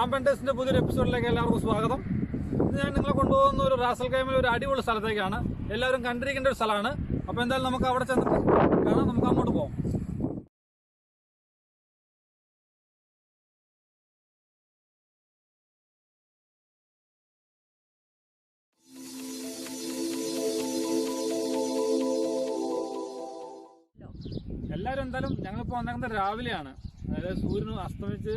റാംപെൻഡേഴ്സിന്റെ പുതിയൊരു എപ്പിസോഡിലേക്ക് എല്ലാവർക്കും സ്വാഗതം. ഇന്ന് ഞാൻ നിങ്ങളെ കൊണ്ടുപോകുന്ന ഒരു റാസൽ ഖൈമയിലെ ഒരു അടിപൊളി സ്ഥലത്തേക്കാണ്. എല്ലാവരും കണ്ടിരിക്കേണ്ട ഒരു സ്ഥലമാണ്. അപ്പോൾ എന്തായാലും നമുക്ക് അവിടെ ചെന്നിട്ട് കാണാം. നമുക്ക് അങ്ങോട്ട് പോകാം. എല്ലാവരും എന്തായാലും ഞങ്ങളിപ്പോൾ വന്നേക്കുന്നത് രാവിലെയാണ്. അതായത് സൂര്യൻ അസ്തമിച്ച്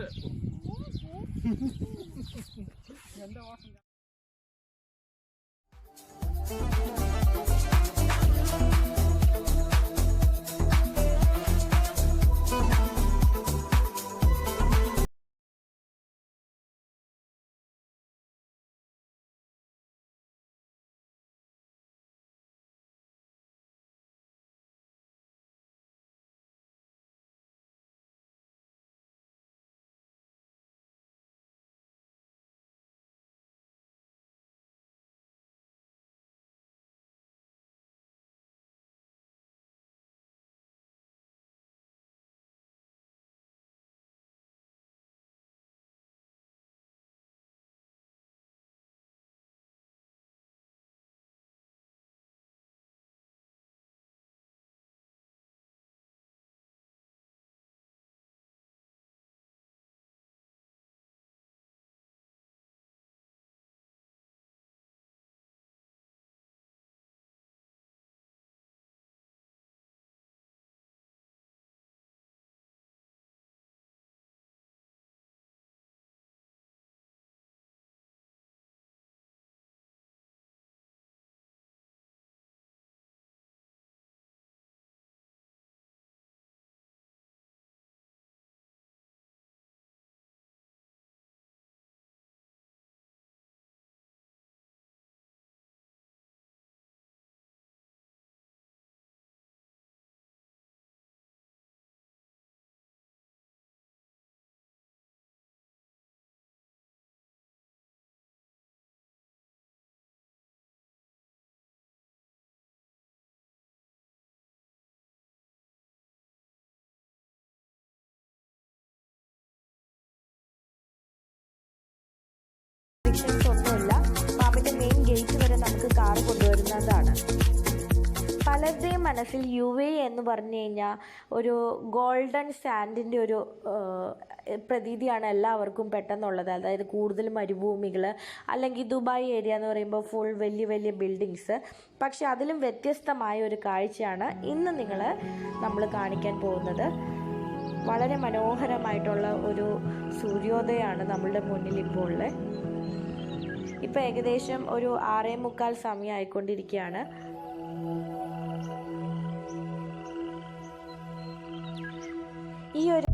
ഒന്നുമില്ല. ഫാമിന്റെ മെയിൻ ഗേറ്റ് വരെ നമുക്ക് കാർ കൊണ്ടുവരുന്നതാണ്. പലരുടെയും മനസ്സിൽ UAE എന്ന് പറഞ്ഞു കഴിഞ്ഞാൽ ഒരു ഗോൾഡൻ സാൻഡിൻ്റെ ഒരു പ്രതീതിയാണ് എല്ലാവർക്കും പെട്ടെന്നുള്ളത്. അതായത് കൂടുതൽ മരുഭൂമികൾ, അല്ലെങ്കിൽ ദുബായ് ഏരിയ എന്ന് പറയുമ്പോൾ ഫുൾ വലിയ വലിയ ബിൽഡിങ്സ്. പക്ഷെ അതിലും വ്യത്യസ്തമായ ഒരു കാഴ്ചയാണ് ഇന്ന് നമ്മൾ കാണിക്കാൻ പോകുന്നത്. വളരെ മനോഹരമായിട്ടുള്ള ഒരു സൂര്യോദയമാണ് നമ്മളുടെ മുന്നിൽ ഇപ്പോൾ ഉള്ളത്. ഇപ്പോൾ ഏകദേശം ഒരു 6:45 സമയം ആയിക്കൊണ്ടിരിക്കുകയാണ്. ഈ ഒരു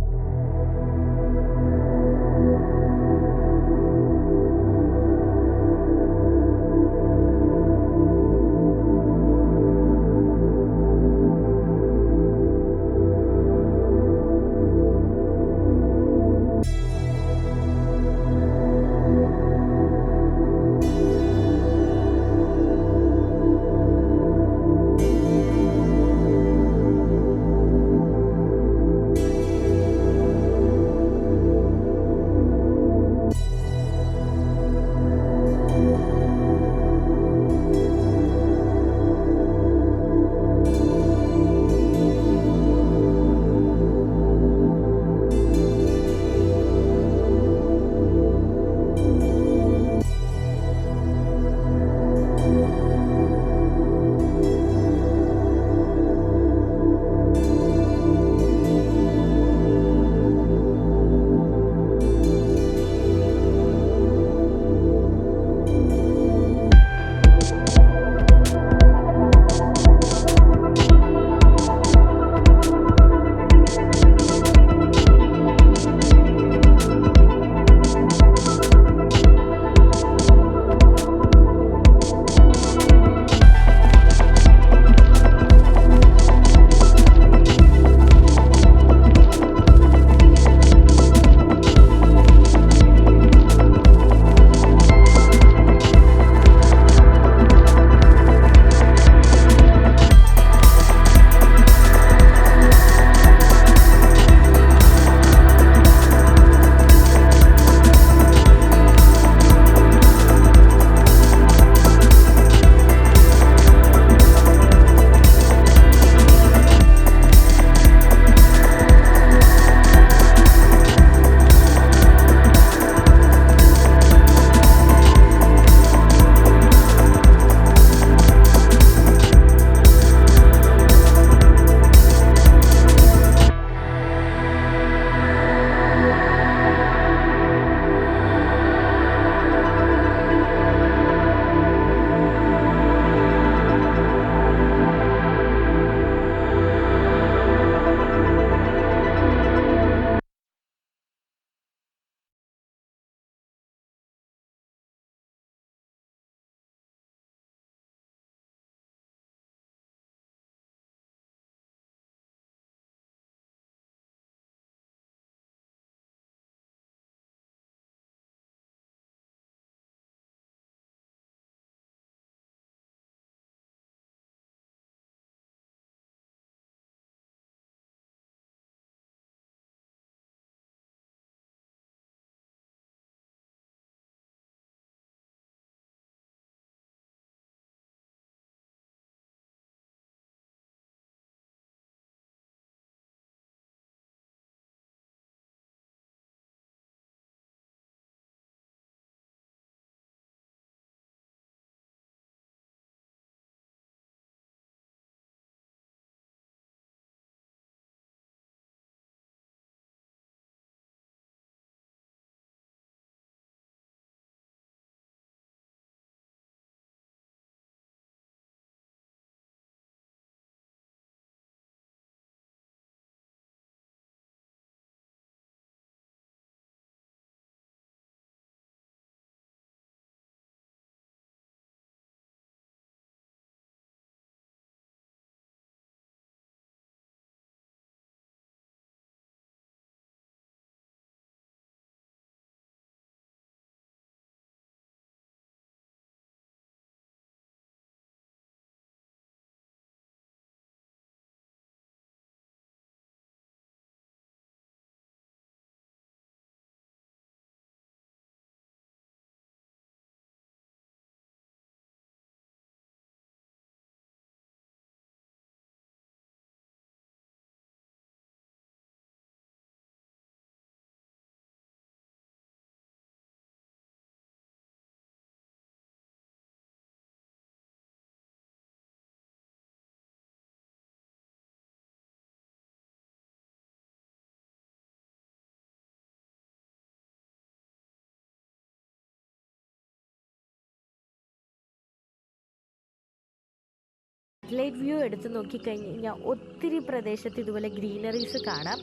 സാറ്റലൈറ്റ് വ്യൂ എടുത്ത് നോക്കിക്കഴിഞ്ഞാൽ ഒത്തിരി പ്രദേശത്ത് ഇതുപോലെ ഗ്രീനറീസ് കാണാം.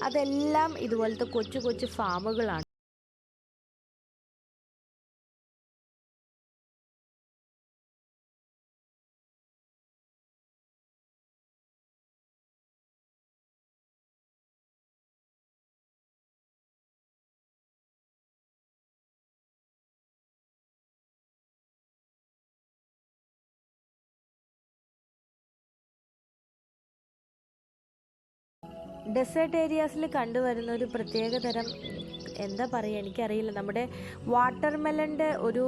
അതെല്ലാം ഇതുപോലത്തെ കൊച്ചു കൊച്ചു ഫാമുകളാണ്. ഡെസേർട്ട് ഏരിയാസിൽ കണ്ടുവരുന്ന ഒരു പ്രത്യേക തരം എന്താ പറയുക എനിക്കറിയില്ല. നമ്മുടെ വാട്ടർമെലൻ്റെ ഒരു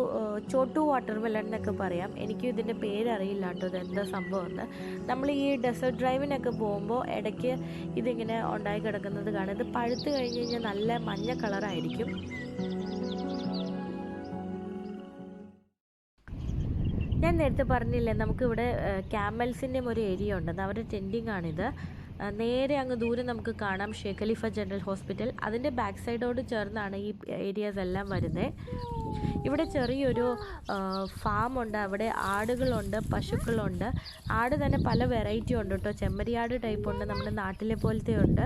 ചോട്ടു വാട്ടർമെലൺ എന്നൊക്കെ പറയാം. എനിക്കും ഇതിൻ്റെ പേരറിയില്ല കേട്ടോ, ഇതെന്താ സംഭവം എന്ന്. നമ്മൾ ഈ ഡെസേർട്ട് ഡ്രൈവിനൊക്കെ പോകുമ്പോൾ ഇടയ്ക്ക് ഇതിങ്ങനെ ഉണ്ടായി കിടക്കുന്നത് കാണാം. ഇത് പഴുത്ത് കഴിഞ്ഞ് കഴിഞ്ഞാൽ നല്ല മഞ്ഞ കളറായിരിക്കും. ഞാൻ നേരത്തെ പറഞ്ഞില്ലേ നമുക്കിവിടെ ക്യാമൽസിൻ്റെയും ഒരു ഏരിയ ഉണ്ടെന്ന്. അവരുടെ ടെൻഡിങ് ആണിത്. നേരെ അങ്ങ് ദൂരെ നമുക്ക് കാണാം ഷേഖ് ഖലീഫ ജനറൽ ഹോസ്പിറ്റൽ. അതിൻ്റെ ബാക്ക് സൈഡോട് ചേർന്നാണ് ഈ ഏരിയാസ് എല്ലാം വരുന്നത്. ഇവിടെ ചെറിയൊരു ഫാമുണ്ട്. അവിടെ ആടുകളുണ്ട്, പശുക്കളുണ്ട്. ആട് തന്നെ പല വെറൈറ്റി ഉണ്ട് കേട്ടോ. ചെമ്മരിയാട് ടൈപ്പ് ഉണ്ട്, നമ്മുടെ നാട്ടിലെ പോലത്തെ ഉണ്ട്.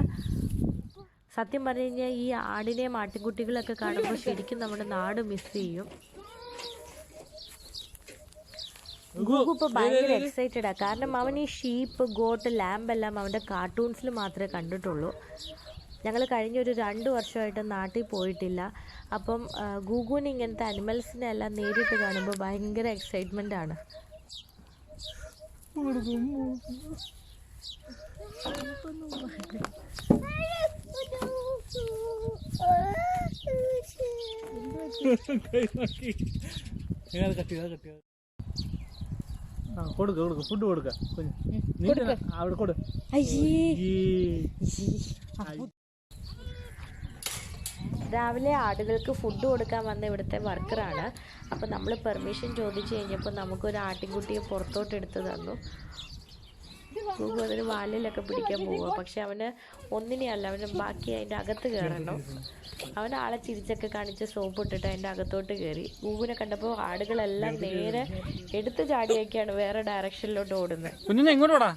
സത്യം പറഞ്ഞു കഴിഞ്ഞാൽ ഈ ആടിനെയും ആട്ടിൻകുട്ടികളൊക്കെ കാണുമ്പോൾ ശരിക്കും നമ്മുടെ നാട് മിസ് ചെയ്യും. ഗൂഗു ഇപ്പോൾ ഭയങ്കര എക്സൈറ്റഡാണ്. കാരണം അവൻ ഈ ഷീപ്പ്, ഗോട്ട്, ലാമ്പ് എല്ലാം അവൻ്റെ കാർട്ടൂൺസിൽ മാത്രമേ കണ്ടിട്ടുള്ളൂ. ഞങ്ങൾ കഴിഞ്ഞൊരു 2 വർഷമായിട്ട് നാട്ടിൽ പോയിട്ടില്ല. അപ്പം ഗൂഗുവിന് ഇങ്ങനത്തെ അനിമൽസിനെ എല്ലാം നേരിട്ട് കാണുമ്പോൾ ഭയങ്കര എക്സൈറ്റ്മെൻ്റ് ആണ്. ഫുഡ് കൊടുക്ക. അവിടെ കൊടു. രാവിലെ ആടുകൾക്ക് ഫുഡ് കൊടുക്കാൻ വന്ന ഇവിടുത്തെ വർക്കറാണ്. അപ്പോൾ നമ്മൾ പെർമിഷൻ ചോദിച്ചു കഴിഞ്ഞപ്പോൾ നമുക്കൊരു ആട്ടിൻകുട്ടിയെ പുറത്തോട്ട് എടുത്ത് തന്നു. ഗൂഗു അതിന് വാലിലൊക്കെ പിടിക്കാൻ പോവുക. പക്ഷെ അവന് ഒന്നിനെയല്ല, അവന് ബാക്കി അതിൻ്റെ അകത്ത് കയറണം. അവൻ ആളെ ചിരിച്ചൊക്കെ കാണിച്ച് സോപ്പ് ഇട്ടിട്ട് അതിൻ്റെ അകത്തോട്ട് കയറി. ഗൂഗുവിനെ കണ്ടപ്പോൾ ആടുകളെല്ലാം നേരെ എടുത്ത് ചാടിയൊക്കെയാണ് വേറെ ഡയറക്ഷനിലോട്ട് ഓടുന്നത്. കുഞ്ഞിനെ എങ്ങോട്ടാ?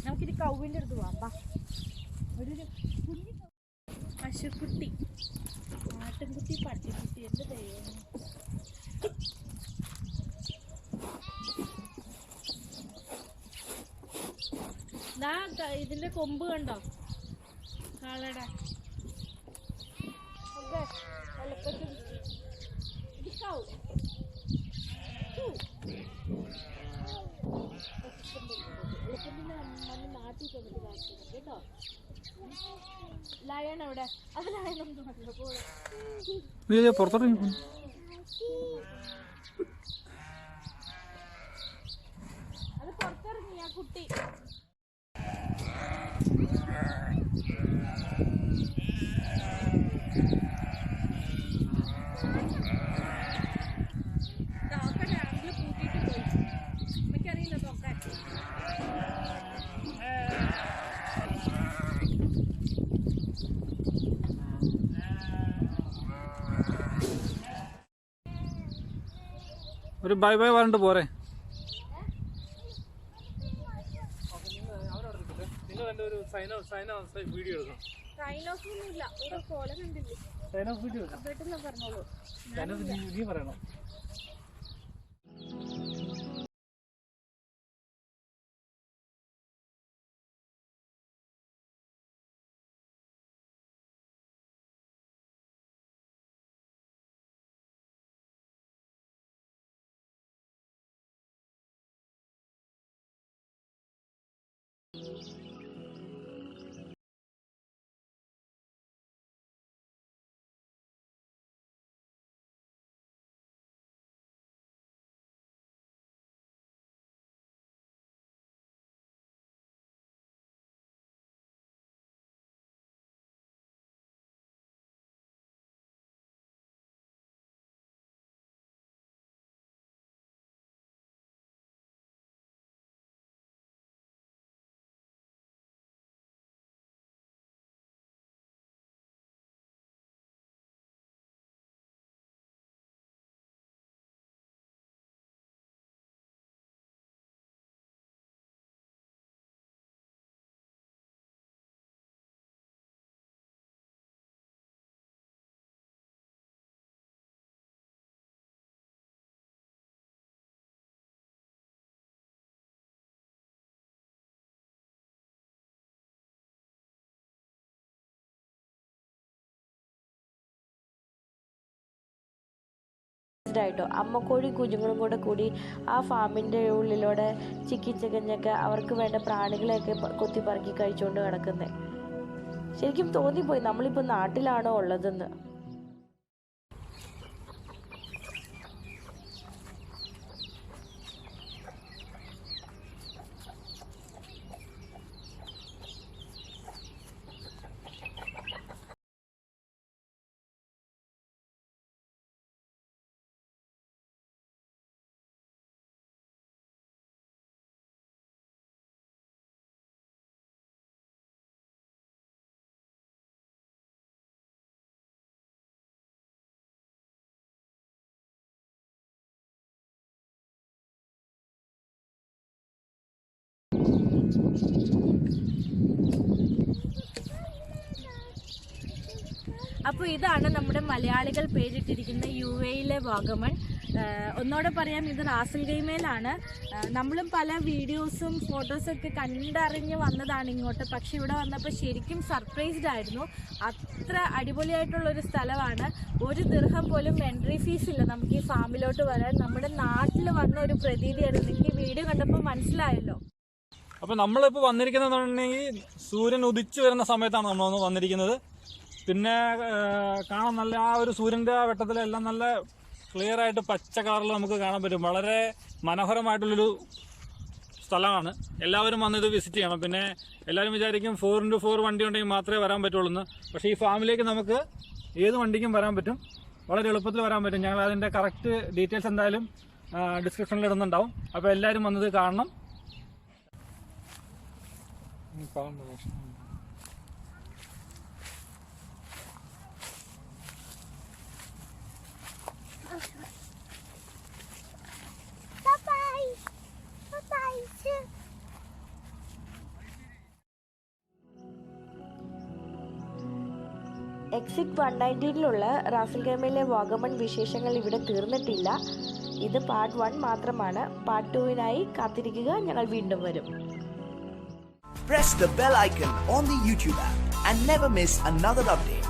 നമുക്കിത് കൗവിൻ്റെ അടുത്ത് പോവാം. ഒരു കുഞ്ഞി പശുക്കുട്ടി, ആട്ടിൻകുട്ടി, പട്ടിക്കുട്ടി, എൻ്റെ ദൈവം. ഇതിൻ്റെ കൊമ്പ് കണ്ടോ കാളയുടെ? കേട്ടോ ലയൺ അവിടെ, അത് ലയൺ പുറത്തോട്ട് അത് പുറത്തിറങ്ങി ആ കുട്ടി. ഒരു ബൈ ബൈ പറഞ്ഞിട്ട് പോരെ? വീഡിയോ എടുക്കണം. നീ പറയണം. സർപ്രൈസ്ഡ് ആയിട്ടോ. അമ്മക്കോഴി കുഞ്ഞുങ്ങളും കൂടി ആ ഫാമിൻ്റെ ഉള്ളിലൂടെ ചിക്കിച്ചകഞ്ഞൊക്കെ അവർക്ക് വേണ്ട പ്രാണികളെയൊക്കെ കൊത്തിപ്പറക്കി കഴിച്ചുകൊണ്ട് കിടക്കുന്നത്. ശരിക്കും തോന്നിപ്പോയി നമ്മളിപ്പോൾ നാട്ടിലാണോ ഉള്ളതെന്ന്. അപ്പോൾ ഇതാണ് നമ്മുടെ മലയാളികൾ പേരിട്ടിരിക്കുന്ന UAE വാഗമൺ. ഒന്നോടെ പറയാം, ഇത് റാസൽ ഖൈമയിലാണ്. നമ്മളും പല വീഡിയോസും ഫോട്ടോസൊക്കെ കണ്ടറിഞ്ഞ് വന്നതാണ് ഇങ്ങോട്ട്. പക്ഷെ ഇവിടെ വന്നപ്പോൾ ശരിക്കും സർപ്രൈസ്ഡ് ആയിരുന്നു. അത്ര അടിപൊളിയായിട്ടുള്ളൊരു സ്ഥലമാണ്. 1 ദിർഹം പോലും എൻട്രി ഫീസ് ഇല്ല നമുക്ക് ഈ ഫാമിലോട്ട് വരാൻ. നമ്മുടെ നാട്ടിൽ വന്ന ഒരു പ്രതീതിയായിരുന്നു. നിങ്ങൾക്ക് ഈ വീഡിയോ കണ്ടപ്പോൾ മനസ്സിലായല്ലോ. അപ്പോൾ നമ്മളിപ്പോൾ വന്നിരിക്കുന്നതെന്നുണ്ടെങ്കിൽ സൂര്യൻ ഉദിച്ചു വരുന്ന സമയത്താണ് നമ്മൾ വന്നിരിക്കുന്നത്. പിന്നെ കാണാൻ നല്ല ആ ഒരു സൂര്യൻ്റെ ആ വെട്ടത്തിലെല്ലാം നല്ല ക്ലിയർ ആയിട്ട് പച്ച കളറിൽ നമുക്ക് കാണാൻ പറ്റും. വളരെ മനോഹരമായിട്ടുള്ളൊരു സ്ഥലമാണ്. എല്ലാവരും വന്ന് ഇത് വിസിറ്റ് ചെയ്യണം. പിന്നെ എല്ലാവരും വിചാരിക്കും 4x4 വണ്ടി ഉണ്ടെങ്കിൽ മാത്രമേ വരാൻ പറ്റുള്ളൂ എന്ന്. പക്ഷേ ഈ ഫാമിലേക്ക് നമുക്ക് ഏത് വണ്ടിക്കും വരാൻ പറ്റും, വളരെ എളുപ്പത്തിൽ വരാൻ പറ്റും. ഞങ്ങൾ അതിൻ്റെ കറക്റ്റ് ഡീറ്റെയിൽസ് എന്തായാലും ഡിസ്ക്രിപ്ഷനിൽ ഇടുന്നുണ്ടാവും. അപ്പോൾ എല്ലാവരും വന്നത് കാണണം. എക്സിറ്റ് 119 റാസൽ ഖൈമയിലെ വാഗമൺ വിശേഷങ്ങൾ ഇവിടെ തീർന്നിട്ടില്ല. ഇത് പാർട്ട് 1 മാത്രമാണ്. പാർട്ട് 2വിനായി കാത്തിരിക്കുക. ഞങ്ങൾ വീണ്ടും വരും. Press the bell icon on the YouTube app and never miss another update.